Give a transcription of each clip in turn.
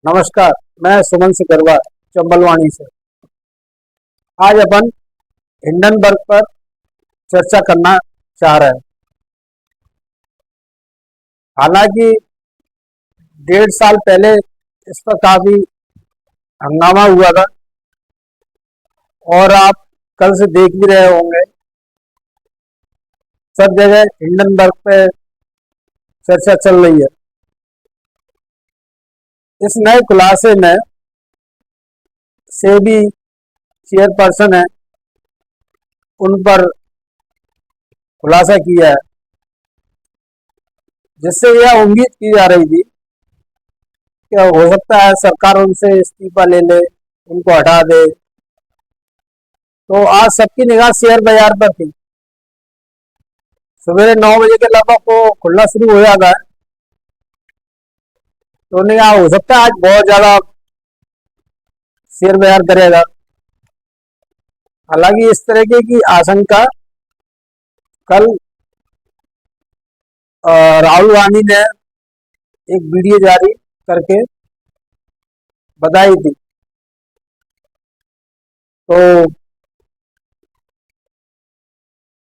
नमस्कार। मैं सुमन सिकरवा चंबलवाणी से। आज अपन हिंडनबर्ग पर चर्चा करना चाह रहे हैं। हालांकि 1.5 साल पहले इस पर काफी हंगामा हुआ था और आप कल से देख भी रहे होंगे सब जगह हिंडनबर्ग पे चर्चा चल रही है। इस नए खुलासे में सेबी चेयरपर्सन है, उन पर खुलासा किया है, जिससे यह उम्मीद की जा रही थी कि हो सकता है सरकार उनसे इस्तीफा ले ले, उनको हटा दे। तो आज सबकी निगाह शेयर बाजार पर थी। सवेरे 9 बजे के लगभग को खुलना शुरू हो जाता है, तो निगाह हो सकता है आज बहुत ज्यादा शेयर बाजार करेगा। हालांकि इस तरीके की आशंका कल राहुल गांधी ने एक वीडियो जारी करके बताई थी। तो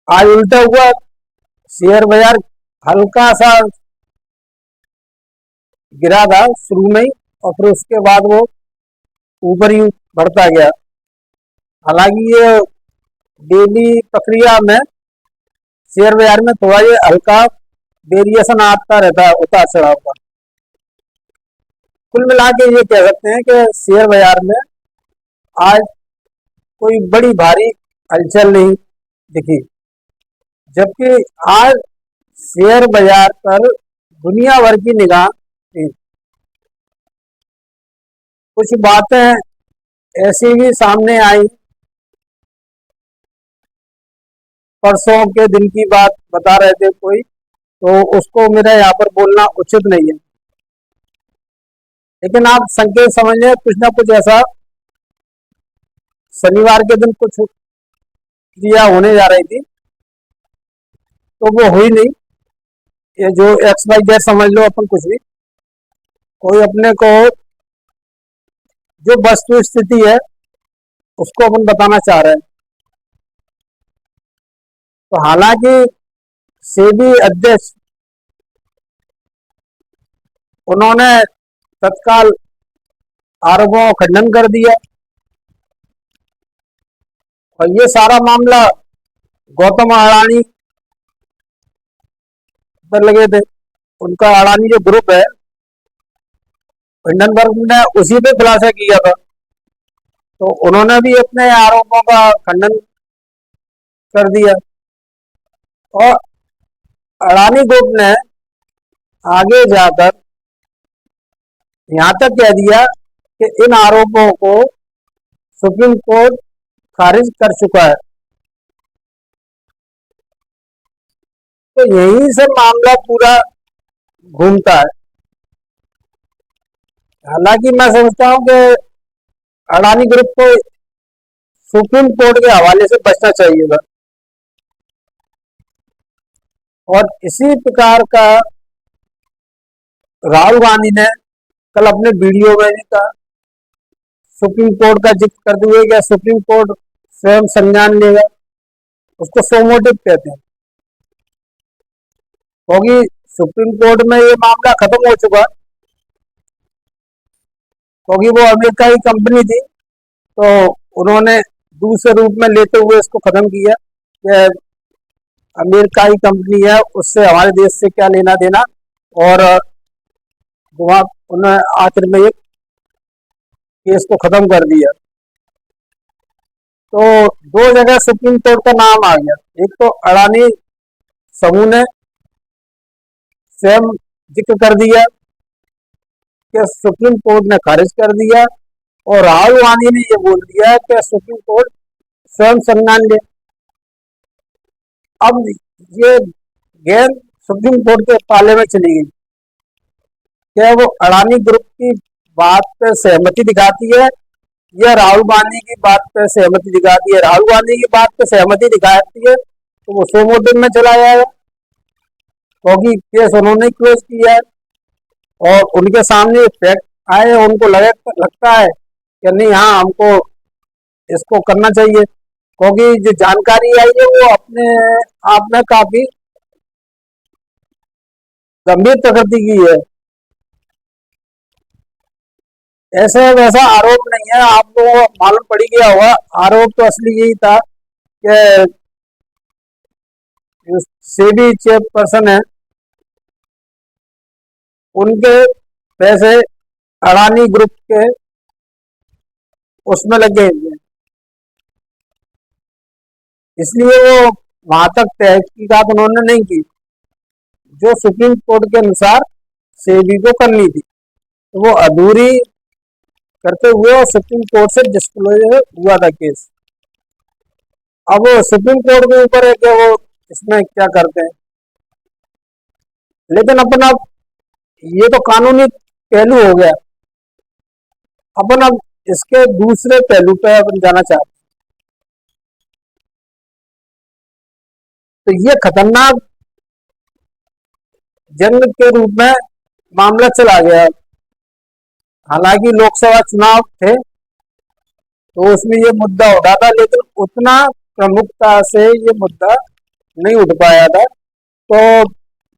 आज उल्टा हुआ, शेयर बाजार हल्का सा गिरा था शुरू में ही, और फिर उसके बाद वो ऊपर ही बढ़ता गया। हालांकि ये डेली प्रक्रिया में शेयर बाजार में थोड़ा ये हल्का वेरिएशन आता रहता है, उतार चढ़ाव का। कुल मिला के ये कह सकते हैं कि शेयर बाजार में आज कोई बड़ी भारी हलचल नहीं दिखी, जबकि आज शेयर बाजार पर दुनिया भर की निगाह थी। कुछ बातें ऐसी भी सामने आई, परसों के दिन की बात बता रहे थे कोई, तो उसको मेरा यहाँ पर बोलना उचित नहीं है, लेकिन आप संकेत समझ लें कुछ ना कुछ ऐसा शनिवार के दिन कुछ क्रिया होने जा रही थी, तो वो हुई नहीं। ये जो XYZ समझ लो अपन कुछ भी, कोई अपने को जो वस्तु स्थिति है उसको अपन बताना चाह रहे हैं। तो हालांकि सेबी अध्यक्ष उन्होंने तत्काल आरोपों का खंडन कर दिया, और ये सारा मामला गौतम अडानी पर लगे थे। उनका अडानी जो ग्रुप है हिंडनबर्ग ने उसी पे खुलासा किया था, तो उन्होंने भी अपने आरोपों का खंडन कर दिया। और अडानी ग्रुप ने आगे जाकर यहाँ तक कह दिया कि इन आरोपों को सुप्रीम कोर्ट खारिज कर चुका है। तो यही से मामला पूरा घूमता है। हालांकि मैं समझता हूं कि अडानी ग्रुप को सुप्रीम कोर्ट के हवाले से बचना चाहिए था, और इसी प्रकार का राहुल गांधी ने कल अपने वीडियो में भी कहा, सुप्रीम कोर्ट का जिक्र करते हुए कि सुप्रीम कोर्ट स्वयं संज्ञान लेगा। उसको सो मोटिव कहते हैं, क्योंकि सुप्रीम कोर्ट में ये मामला खत्म हो चुका, क्योंकि वो अमेरिका की कंपनी थी, तो उन्होंने दूसरे रूप में लेते हुए इसको खत्म किया कि अमेरिका की कंपनी है, उससे हमारे देश से क्या लेना देना। और वहां उन्होंने आखिर में एक केस को खत्म कर दिया। तो दो जगह सुप्रीम कोर्ट का नाम आ गया। एक तो अडानी समूह ने स्वयं जिक्र कर दिया कि सुप्रीम कोर्ट ने खारिज कर दिया, और राहुल गांधी ने ये बोल दिया कि सुप्रीम कोर्ट स्वयं संज्ञान ले। अब ये गेंद सुप्रीम कोर्ट के पाले में चली गई। क्या वो अडानी ग्रुप की बात पे सहमति दिखाती है या राहुल गांधी की बात पे सहमति दिखाती है? राहुल गांधी की बात पे सहमति दिखाती है तो वो सो मोटिव में चला जाएगा, क्योंकि केस उन्होंने क्लोज किया है और उनके सामने फैक्ट आए उनको लगता है कि नहीं, हाँ हमको इसको करना चाहिए, क्योंकि जो जानकारी आई है वो अपने आप में काफी गंभीर प्रकृति की है। ऐसे वैसा आरोप नहीं है, आप लोगों को मालूम पड़ ही गया होगा। आरोप तो असली यही था कि जो सेबी चेयरपर्सन है उनके पैसे अडानी ग्रुप के उसमें लगे हुए हैं, इसलिए वो वहां तक तहकीकात उन्होंने नहीं की जो सुप्रीम कोर्ट के अनुसार सेबी को करनी थी, तो वो अधूरी करते हुए और सुप्रीम कोर्ट से डिस्क्लोजर हुआ था केस। अब वो सुप्रीम कोर्ट के ऊपर है कि वो इसमें क्या करते हैं, लेकिन अपन अब ये तो कानूनी पहलू हो गया, अपन अब इसके दूसरे पहलू पे अपन जाना चाहते हैं। तो ये खतरनाक जंग के रूप में मामला चला गया। हालांकि लोकसभा चुनाव थे तो उसमें ये मुद्दा उठा था, लेकिन उतना प्रमुखता से ये मुद्दा नहीं उठ पाया था। तो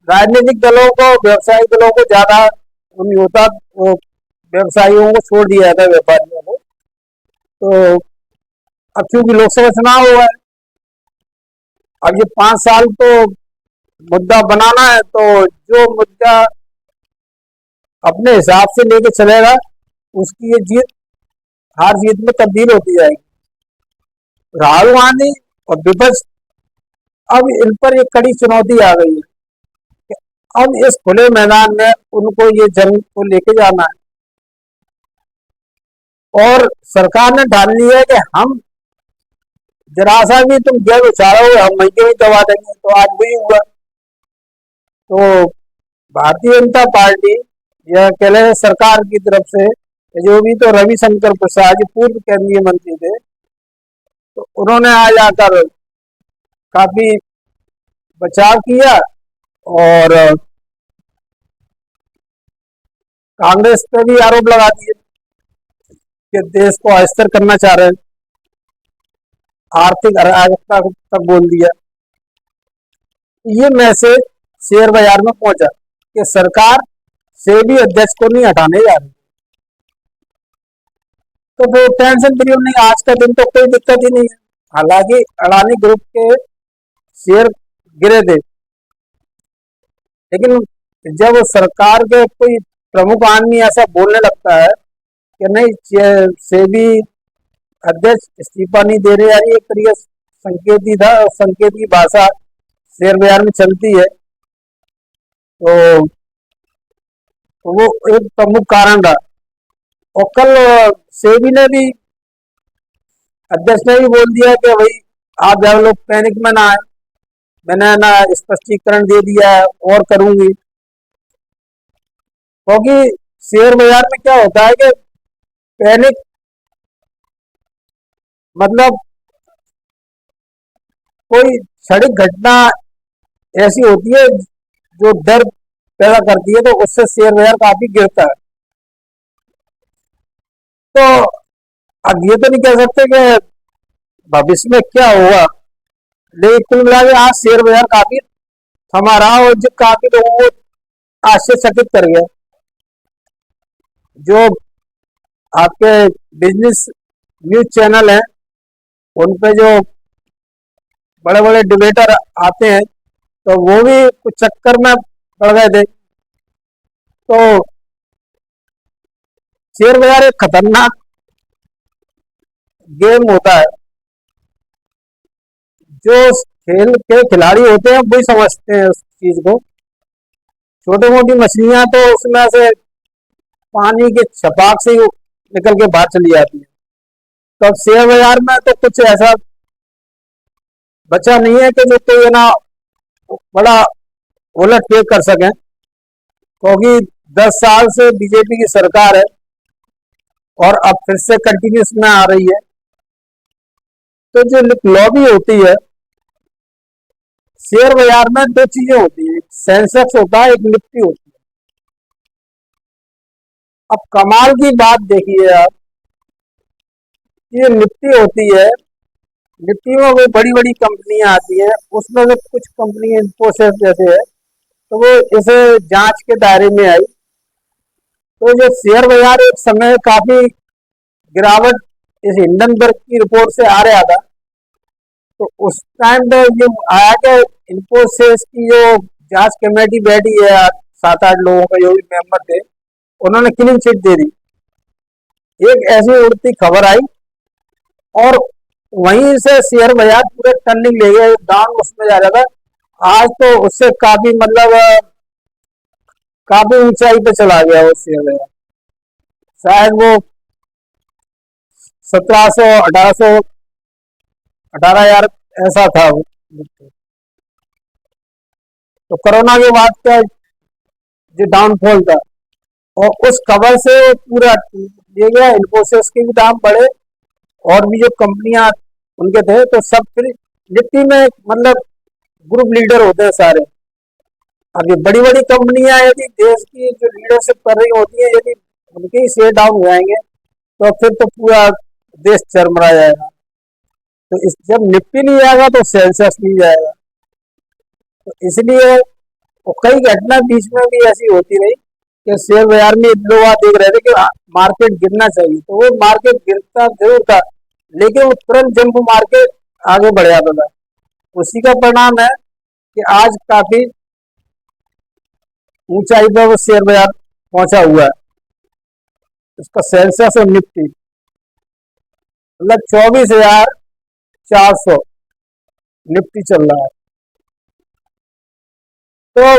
राजनीतिक दलों को, व्यवसायिक दलों को ज्यादा नहीं होता, वो व्यवसायियों को छोड़ दिया जाता है, व्यापारियों को। तो अब चूंकि लोकसभा चुनाव हुआ है, अब ये 5 साल तो मुद्दा बनाना है, तो जो मुद्दा अपने हिसाब से लेके चलेगा उसकी ये जीत हार जीत में तब्दील होती जाएगी। राहुल गांधी और विपक्ष, अब इन पर एक कड़ी चुनौती आ गई है कि अब इस खुले मैदान में उनको ये जंग को लेके जाना है, और सरकार ने ठान लिया है कि हम जरा सा भी तुम जंग उछालोगे हम वहीं के भी दबा देंगे। तो आज वही हुआ। तो भारतीय जनता पार्टी या कह लें सरकार की तरफ से जो भी, तो रविशंकर प्रसाद जी पूर्व केंद्रीय मंत्री थे, तो उन्होंने आज आकर काफी बचाव किया और कांग्रेस पे भी आरोप लगा दिए कि देश को अस्थिर करना चाह रहे हैं, आर्थिक अराजकता तक बोल दिया। ये मैसेज शेयर बाजार में पहुंचा कि सरकार सेबी अध्यक्ष को नहीं हटाने जा रही। तो वो टेंशन फ्री नहीं, आज का दिन तो कोई दिक्कत ही नहीं है। हालांकि अडानी ग्रुप के शेयर गिरे थे, लेकिन जब सरकार के कोई प्रमुख आदमी ऐसा बोलने लगता है कि नहीं सेबी अध्यक्ष इस्तीफा नहीं दे रहे, यार ये एक तरीके संकेती था, संकेत की भाषा शेयर बाजार में चलती है, तो वो एक प्रमुख कारण रहा। और कल सेबी ने भी, अध्यक्ष ने भी बोल दिया कि भाई आप ज्यादा लोग पैनिक में ना आए, मैंने ना स्पष्टीकरण दे दिया है और करूंगी। क्योंकि शेयर बाजार में क्या होता है कि पैनिक मतलब कोई क्षणिक घटना ऐसी होती है जो डर पैदा करती है, तो उससे शेयर बाजार काफी गिरता है। तो अब ये तो नहीं कह सकते कि भविष्य में क्या होगा, लेकिन कुल मिला के आज शेयर बाजार काफी थमा रहा और जो काफी लोगों को आश्चर्यचकित कर गया। जो आपके बिजनेस न्यूज चैनल हैं उन पे जो बड़े बड़े डिबेटर आते हैं, तो वो भी कुछ चक्कर में पड़ गए थे। तो शेयर बाजार एक खतरनाक गेम होता है, जो खेल के खिलाड़ी होते हैं वही समझते हैं उस चीज को। छोटी मोटी मछलियां तो उसमें से पानी के छपाक से ही निकल के बाहर चली जाती है। तो अब शेयर बाजार में तो कुछ ऐसा बचा नहीं है कि जो कोई ना बड़ा उलट फेर कर सके, क्योंकि 10 साल से बीजेपी की सरकार है और अब फिर से कंटिन्यूस में आ रही है। तो जो लॉबी होती है शेयर बाजार में, दो चीजें होती है, एक सेंसेक्स होता है, एक निफ्टी होती है। अब कमाल की बात देखिए आप, ये निफ्टी होती है, निफ्टी में वो बड़ी बड़ी कंपनियां आती हैं, उसमें से कुछ कंपनी इन्फोसिस जैसे है, तो वो इसे जांच के दायरे में आई। तो जो शेयर बाजार एक समय काफी गिरावट इस हिंडनबर्ग की रिपोर्ट से आ रहा था, तो उस टाइम पे जो आया कि इन्फोसिस की जो जांच कमेटी बैठी है, 7-8 लोगों का जो भी मेंबर थे, उन्होंने क्लीन चिट दे दी। एक ऐसी उड़ती खबर आई और वहीं से शेयर बाजार पूरे टर्निंग ले गया, डाउन उसमें जा रहा था। आज तो उससे काफी मतलब काफी ऊंचाई पे चला गया वो शेयर बाजार। शायद वो 1700 18,000 ऐसा था वो। तो कोरोना के बाद का जो डाउनफॉल था, और उस खबर से पूरा ले गया, इन्फोसिस के भी दाम बढ़े और भी जो कंपनियां उनके थे, तो सब फिर निफ्टी में मतलब ग्रुप लीडर होते हैं सारे। अब ये बड़ी बड़ी कंपनियां यदि देश की जो लीडरशिप कर रही होती है, यदि उनके ही शेयर डाउन हो जाएंगे तो फिर तो पूरा देश चरमरा जाएगा। तो इस जब निफ्टी नहीं जाएगा तो सेंसेक्स नहीं जाएगा। तो इसलिए वो कई घटना बीच में भी ऐसी होती रही कि शेयर बाजार में लोग देख रहे थे कि मार्केट गिरना चाहिए, तो वो मार्केट गिरता जरूर था, लेकिन वो तुरंत जंप मार्केट आगे बढ़ जाता था। उसी का परिणाम है कि आज काफी ऊंचाई पर वो शेयर बाजार पहुंचा हुआ है। इसका सेंसेक्स और निफ्टी मतलब 24,400 निफ्टी चल रहा है। तो,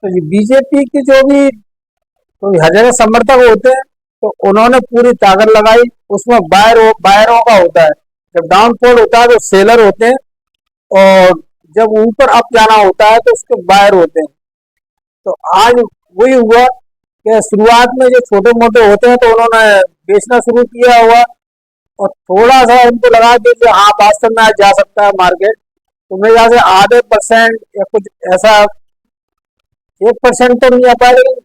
तो ये बीजेपी की जो भी तो हर जगह समर्थक होते हैं, तो उन्होंने पूरी ताकत लगाई। उसमें बायरों का होता है, जब डाउनफॉल होता है तो सेलर होते हैं, और जब ऊपर अप जाना होता है तो उसके बायर होते हैं। तो आज वही हुआ कि शुरुआत में जो छोटे मोटे होते हैं तो उन्होंने बेचना शुरू किया हुआ, और थोड़ा सा उनको लगा कि हाँ वास्तव में आज जा सकता है मार्केट, तो मेरे यहाँ से आधे परसेंट या कुछ ऐसा, 1% तो नहीं आ पाया, लेकिन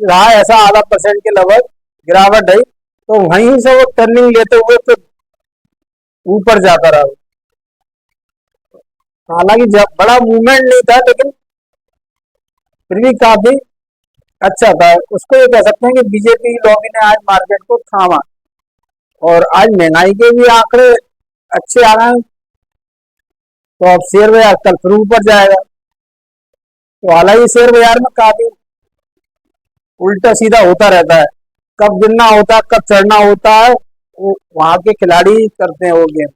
रहा ऐसा आधा परसेंट के लगभग गिरावट है। तो वहीं से वो टर्निंग लेते हुए फिर ऊपर जाता रहा। हालांकि जब बड़ा मूवमेंट नहीं था, लेकिन फिर भी काफी अच्छा था। उसको ये कह सकते हैं कि बीजेपी की लॉबी ने आज मार्केट को थामा, और आज महंगाई के भी आंकड़े अच्छे आ रहे हैं, तो अब शेयर बाजार कल फिर ऊपर जाएगा। तो हालांकि शेयर बाजार में काफी उल्टा सीधा होता रहता है, कब गिरना होता है कब चढ़ना होता है, वो वहां के खिलाड़ी करते हैं वो गेम।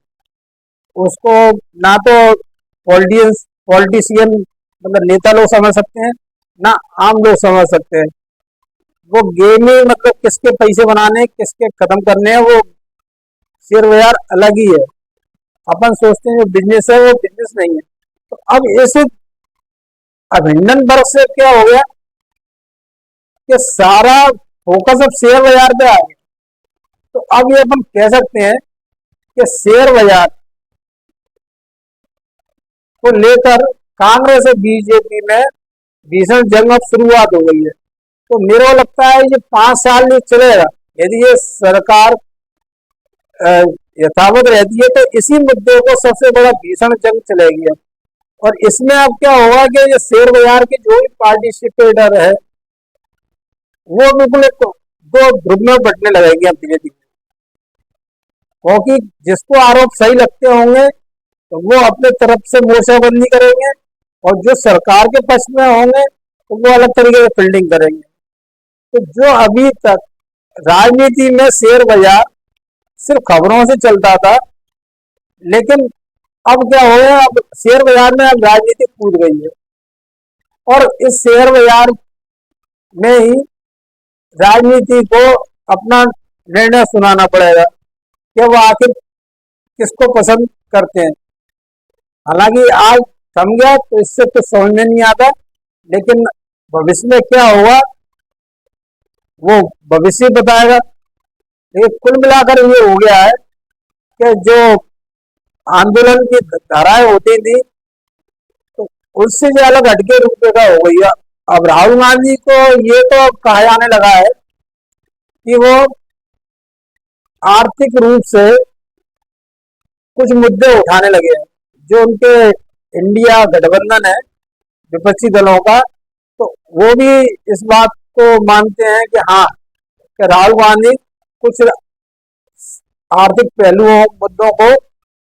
उसको ना तो पॉलिटिशियन मतलब नेता लोग समझ सकते हैं, ना आम लोग समझ सकते हैं। वो गेम ही मतलब किसके पैसे बनाने किसके खत्म करने हैं, वो शेयर बाजार अलग ही है। अपन सोचते हैं जो बिजनेस है वो बिजनेस नहीं है। तो अब ऐसे अब हिंडनबर्ग से क्या हो गया कि सारा फोकस अब शेयर बाजार पे आ गया। तो अब ये अपन कह सकते हैं कि शेयर बाजार को लेकर कांग्रेस और बीजेपी में भीषण जंग अब शुरुआत हो गई है। तो मेरे को लगता है ये 5 साल नहीं चलेगा, यदि ये सरकार यथावत रहती है, तो इसी मुद्दे को सबसे बड़ा भीषण जंग चलेगी अब। और इसमें अब क्या होगा कि ये शेयर बाजार के जो भी पार्टिसिपेटर है, वो बिल्कुल एक दो ध्रुव में बटने लगेगी अब धीरे धीरे। क्योंकि जिसको आरोप सही लगते होंगे तो वो अपने तरफ से मोर्चाबंदी करेंगे, और जो सरकार के पक्ष में होंगे तो वो अलग तरीके से फील्डिंग करेंगे। तो जो अभी तक राजनीति में शेयर बाजार सिर्फ खबरों से चलता था, लेकिन अब क्या हो गया, अब शेयर बाजार में अब राजनीति कूद गई है, और इस शेयर बाजार में ही राजनीति को अपना निर्णय सुनाना पड़ेगा कि वो आखिर किसको पसंद करते हैं। हालांकि आज थम गया तो इससे कुछ समझ में नहीं आता, लेकिन भविष्य में क्या होगा वो भविष्य बताएगा। लेकिन कुल मिलाकर ये हो गया है कि जो आंदोलन की धाराएं होती थी, तो उससे जो अलग हटके रूप का हो गई है। अब राहुल गांधी को ये तो कहा जाने लगा है कि वो आर्थिक रूप से कुछ मुद्दे उठाने लगे हैं, जो उनके इंडिया गठबंधन है विपक्षी दलों का, तो वो भी इस बात को मानते हैं कि हाँ, कि राहुल गांधी कुछ आर्थिक पहलुओं मुद्दों को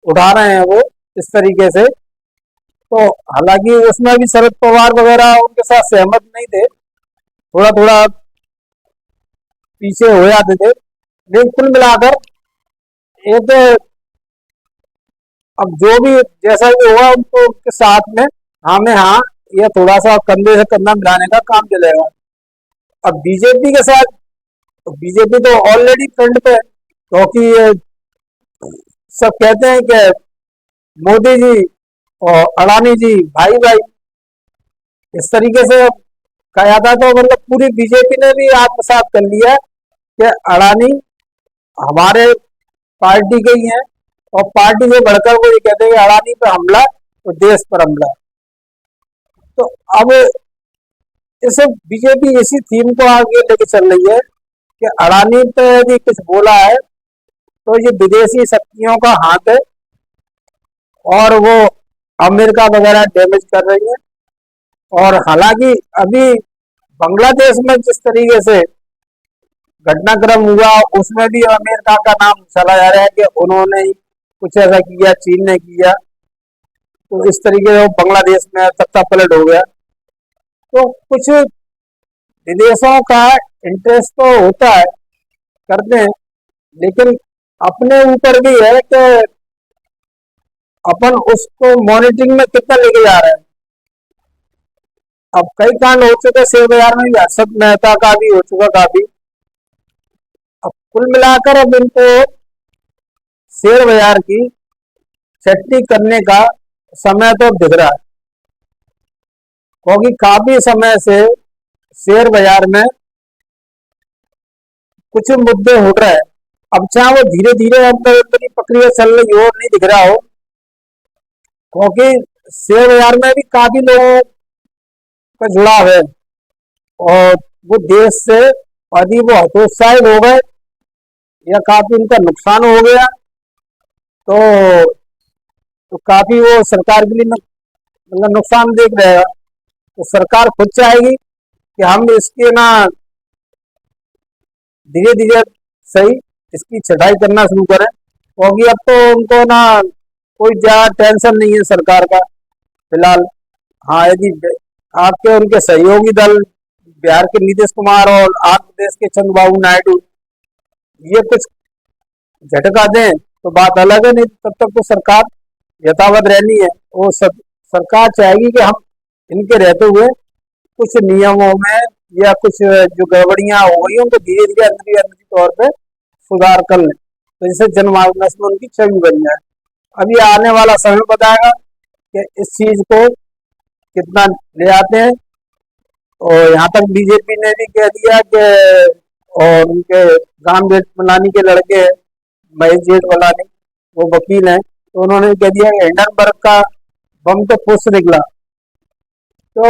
उठा रहे हैं वो इस तरीके से। तो हालांकि उसमें भी शरद पवार वगैरह उनके साथ सहमत नहीं थे, थोड़ा थोड़ा पीछे हो जाते थे, लेकिन कुल मिलाकर एक, अब जो भी जैसा भी होगा उनको उनके साथ में हाँ में हाँ, ये थोड़ा सा कंधे से कंधा मिलाने का काम चलेगा। अब बीजेपी के साथ, बीजेपी तो ऑलरेडी फ्रंट पे है, क्योंकि ये सब कहते हैं कि मोदी जी और अडानी जी भाई भाई, इस तरीके से कहा जाता है। तो मतलब पूरी बीजेपी ने भी आत्मसात कर लिया कि अडानी हमारे पार्टी के ही हैं, और पार्टी से बढ़कर वो ये कहते हैं कि अडानी पे हमला तो देश पर हमला। तो अब इस बीजेपी इसी थीम को आगे लेके चल रही है कि अडानी पे यदि कुछ बोला है तो ये विदेशी शक्तियों का हाथ है, और वो अमेरिका वगैरह डैमेज कर रही है। और हालांकि अभी बांग्लादेश में जिस तरीके से घटनाक्रम हुआ, उसमें भी अमेरिका का नाम चला जा रहा है कि उन्होंने ही कुछ ऐसा किया, चीन ने किया। तो इस तरीके से बांग्लादेश में तख्ता पलट हो गया। तो कुछ विदेशों का इंटरेस्ट तो होता है, करते हैं, लेकिन अपने ऊपर भी है कि अपन उसको मॉनिटरिंग में कितना लेके जा रहे हैं। अब कई कांड हो चुके शेयर बाजार में भी, हर्षद मेहता का भी हो चुका काफी। अब कुल मिलाकर अब इनको शेयर बाजार की छटनी करने का समय तो दिख रहा है, क्योंकि काफी समय से शेयर बाजार में कुछ मुद्दे उठ रहे हैं। अब चाहे वो धीरे धीरे अंदर अंदर की प्रक्रिया चल रही हो, नहीं दिख रहा हो, क्योंकि शेयर बाजार में भी काफी लोगों का जुड़ाव है, और वो देश से यदि वो हतोत्साहित हो गए या काफी उनका नुकसान हो गया तो काफी वो सरकार के लिए मतलब नुकसान देख रहेगा। तो सरकार खुद चाहेगी कि हम इसके ना धीरे धीरे सही इसकी छटाई करना शुरू करें, क्योंकि अब तो उनको ना कोई ज्यादा टेंशन नहीं है सरकार का फिलहाल। हाँ, यदि आपके उनके सहयोगी दल बिहार के नीतीश कुमार और आंध्र प्रदेश के चंद्रबाबू नायडू ये कुछ झटका दें तो बात अलग है, नहीं तब तक तो सरकार यथावत रहनी है। वो सरकार चाहेगी कि हम इनके रहते हुए कुछ नियमों में या कुछ जो गड़बड़ियां हो गई उनको धीरे धीरे अंदरी तौर पे सुधार कर लें, तो जिससे जनमानस में उनकी छवि बन जाए। अभी आने वाला समय बताएगा कि इस चीज को कितना ले आते हैं। और यहाँ तक बीजेपी ने भी कह दिया कि, और उनके राम जेठमलानी के लड़के महेश जेठमलानी वो वकील हैं, तो उन्होंने भी कह दिया कि हिंडनबर्ग का बम तो खुद से निकला। तो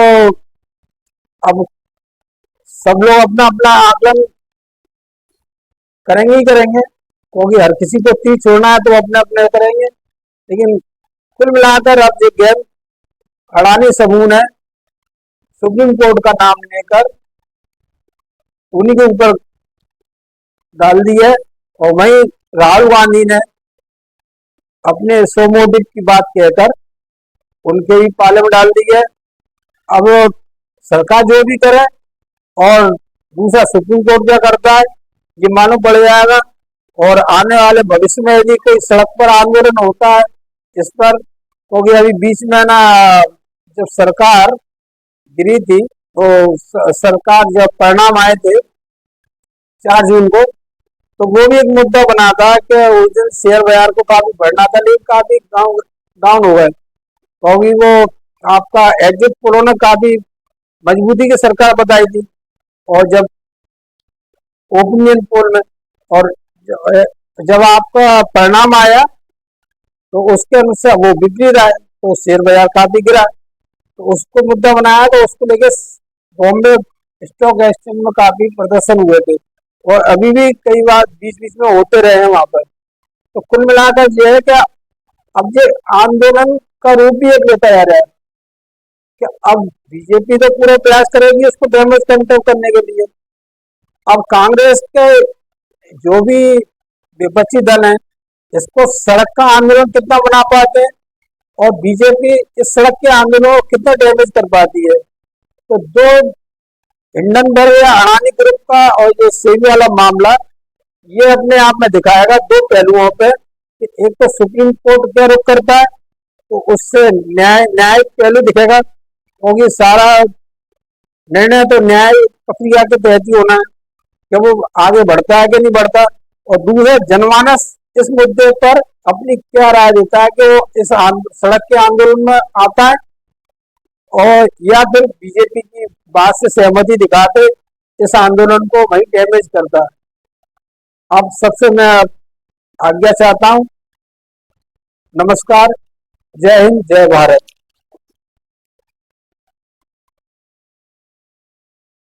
अब सब लोग अपना अपना आकलन करेंगे ही करेंगे, क्योंकि हर किसी को तीर छोड़ना है तो अपने अपने करेंगे। लेकिन कुल मिलाकर अब ये गेम अडानी समूह ने सुप्रीम कोर्ट का नाम लेकर उन्हीं के ऊपर डाल दी है, और वहीं राहुल गांधी ने अपने सो मोटिव की बात कहकर उनके भी पाले में डाल दी है। अब सरकार जो भी करे और दूसरा सुप्रीम कोर्ट क्या करता है ये मालूम पड़ जाएगा। और आने वाले भविष्य में यदि कोई सड़क पर आंदोलन होता है इस पर, क्योंकि अभी बीच में ना जब सरकार गिरी थी तो सरकार जब परिणाम आए थे 4 जून को, तो वो भी एक मुद्दा बना था कि उस दिन शेयर बाजार को काफी बढ़ना था, लेकिन काफी डाउन हो गए, क्योंकि वो आपका एग्जिट पोलों ने काफी मजबूती की सरकार बताई थी। और जब ओपिनियन पोल में और जब आपका परिणाम आया तो उसके अनुसार वो बिक्री रहा है, तो शेयर बाजार काफी गिरा, तो उसको मुद्दा बनाया, तो उसको लेके बॉम्बे स्टॉक एक्सचेंज में काफी प्रदर्शन हुए थे। और अभी भी कई बार बीच बीच में होते रहे हैं वहां पर। तो कुल मिलाकर यह है कि अब ये आंदोलन का रूप भी एक लेता जा रहा है कि अब बीजेपी तो पूरा प्रयास करेगी उसको डैमेज कंट्रोल करने के लिए। अब कांग्रेस के जो भी विपक्षी दल हैं इसको सड़क का आंदोलन कितना बना पाते हैं और बीजेपी इस सड़क के आंदोलन को कितना डैमेज कर पाती है। तो दो हिंडनबर्ग या अडानी ग्रुप का और ये सेबी वाला मामला ये अपने आप में दिखाएगा दो पहलुओं पे कि एक तो सुप्रीम कोर्ट क्या रुख करता है तो उससे न्यायिक पहलू दिखेगा क्योंकि सारा निर्णय तो न्याय प्रक्रिया के तहत ही होना है कि वो आगे बढ़ता है कि नहीं बढ़ता। और दूसरा जनमानस इस मुद्दे पर अपनी क्या राय देता है कि वो इस सड़क के आंदोलन में आता है और या फिर बीजेपी की बात से सहमति दिखाते इस आंदोलन को वही डैमेज करता है। अब सबसे मैं आज्ञा चाहता हूं। नमस्कार, जय हिंद, जय भारत।